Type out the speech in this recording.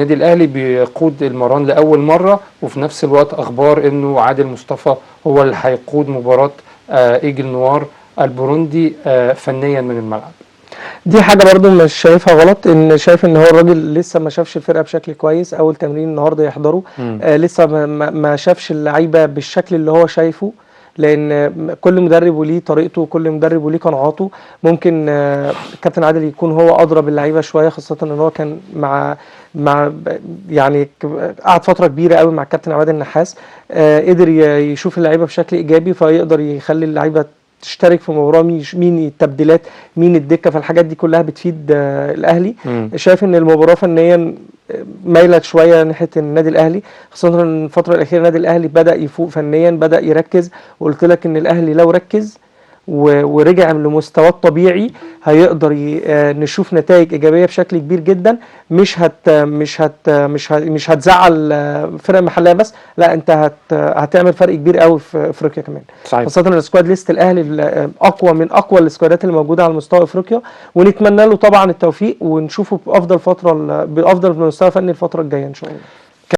النادي الاهلي بيقود المران لاول مره، وفي نفس الوقت اخبار انه عادل مصطفى هو اللي هيقود مباراه ايجل نوار البوروندي فنيا من الملعب. دي حاجه برضو مش شايفها غلط، ان شايف ان هو الراجل لسه ما شافش الفرقه بشكل كويس. اول تمرين النهارده يحضره لسه ما شافش اللعيبه بالشكل اللي هو شايفه، لان كل مدرب وليه طريقته وكل مدرب وليه قناعاته. ممكن كابتن عادل يكون هو ادرى باللعيبه شويه، خاصه ان هو كان مع يعني قعد فتره كبيره قوي مع الكابتن عماد النحاس، قدر يشوف اللعيبه بشكل ايجابي، فيقدر يخلي اللعيبه تشترك في مباراه، مين التبديلات، مين الدكه. فالحاجات دي كلها بتفيد الاهلي. شايف ان المباراه فنيا مايله شويه ناحيه النادي الاهلي، خاصه ان الفتره الاخيره النادي الاهلي بدا يفوق فنيا، بدا يركز. وقلت لك ان الاهلي لو ركز ورجع لمستواه الطبيعي هيقدر نشوف نتائج ايجابيه بشكل كبير جدا. مش هتزعل الفرق المحليه بس، لا انت هتعمل فرق كبير قوي في افريقيا كمان. صحيح. خاصه ان السكواد ليست الاهلي اقوى من اقوى السكوادات اللي موجوده على مستوى افريقيا، ونتمنى له طبعا التوفيق ونشوفه بافضل مستوى فني الفتره الجايه ان شاء الله.